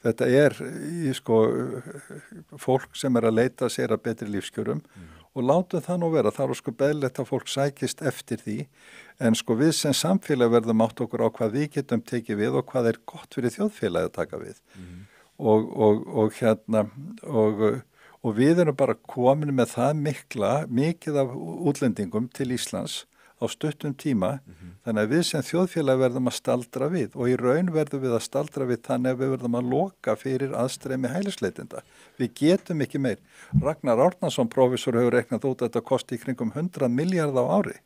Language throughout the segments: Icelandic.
þetta fólk sem að leita sér að betri lífskjörum og látum það nú vera, það sko beðlegt að fólk sækist eftir því, en við sem samfélag verðum átt okkur á hvað við getum tekið við og hvað gott fyrir þjóðfélagi að taka við. Og við erum bara komin með það mikið af útlendingum til Íslands á stuttum tíma, þannig að við sem þjóðfélag verðum að staldra við og í raun verðum við að staldra við þannig að við verðum að loka fyrir aðstreymi hælisleitenda. Við getum ekki meir. Ragnar Árnason, prófessor, hefur reiknað út að þetta kosti í kringum 100 milljarða á ári.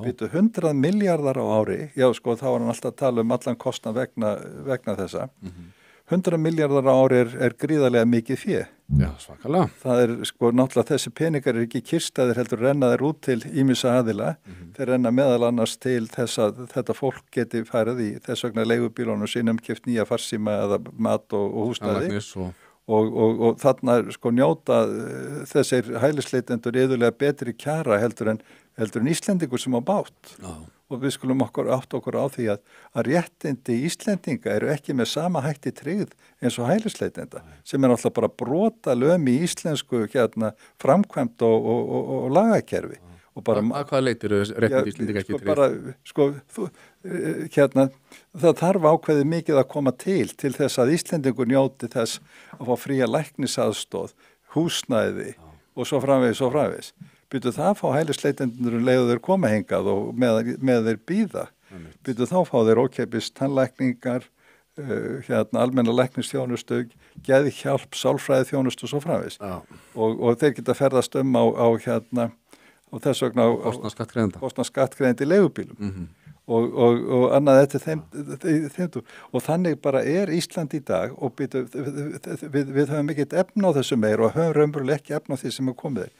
Býtu 100 milljarðar á ári, þá var hann alltaf að tala allan kostnað vegna þessa. 100 milljarðar á ári gríðarlega mikið fé. Já, svakalega. Það náttúrulega þessi peningar ekki kyrstaðir heldur renna þeir út til ýmissa aðila. Þeir renna meðal annars til þess að þetta fólk geti farið í þess vegna leigubílunum sínum, keypt nýja farsíma eða mat og húsnæði. Og þarna njóta þessir hælisleitendur iðulega betri kjara heldur en Íslendingur sem á bát. Já. Og við skulum átt okkur á því að réttindi Íslendinga eru ekki með sama hætti tryggð eins og hælisleitenda, sem náttúrulega bara brotalöm í íslensku framkvæmd og lagakerfi. Að hvaða leitir réttindi Íslendinga ekki tryggð? Það þarf ákveðið mikið að koma til þess að Íslendingur njóti þess að fá fría læknisaðstoð, húsnæði og svo framvegis. Byrju það fá hælisleitendur leiðu þeir koma hingað og með þeir býða. Byrju þá fá þeir ókeypis tannlækningar, almenna læknisþjónustu, geðhjálp, sálfræðiþjónustu og svo framvegis. Og þeir geta ferðast og þess vegna kostnað skattgreiðandi leigubílum. Og annað þetta og þannig bara Ísland í dag og við höfum ekkert efni á þessu meir og höfum raunverulega ekki efni á því sem komið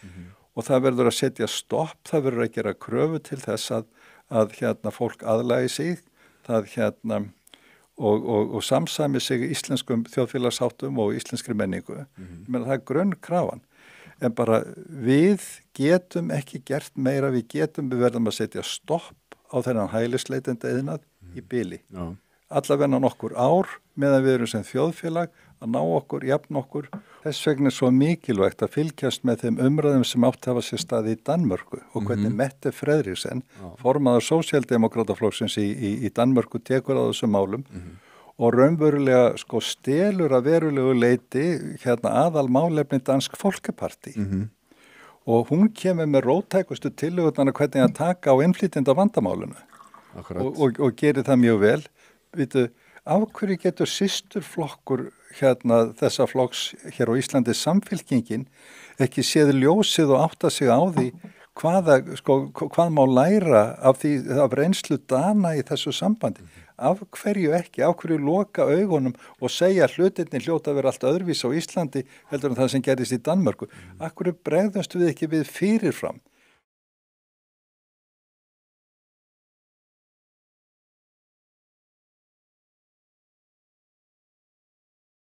og það verður að setja stopp, það verður að gera kröfu til þess að fólk aðlagi sig og samsami sig íslenskum þjóðfélagsháttum og íslenskri menningu. Ég meina það grunnkrafan. En bara við getum ekki gert meira, við verðum að setja stopp á þennan hælisleitenda iðnað í bili. Allavega nokkur ár meðan við erum sem þjóðfélag að ná okkur, jafn okkur. Þess vegna svo mikilvægt að fylgjast með þeim umræðum sem átt hafa sér stað í Danmörku og hvernig Mette Frederiksen, formaður sósíaldemokrataflokksins í Danmörku, tekur á þessum málum og raunverulega stelur að verulegu leiti aðal málefni Dansk Folkeparti. Og hún kemur með róttækustu tillögurnar hvernig að taka á innflytjenda vandamálinu og gerir það mjög vel. Vitu, af hverju getur systurflokkur þessa flokks hér á Íslandi, Samfylkingin, ekki séð ljósið og átta sig á því hvað má læra af reynslu Dana í þessu sambandi. Af hverju ekki, af hverju loka augunum og segja hlutirnir hljóta að vera allt öðruvís á Íslandi heldur en það sem gerist í Danmörku. Af hverju bregðumst við ekki við fyrirfram?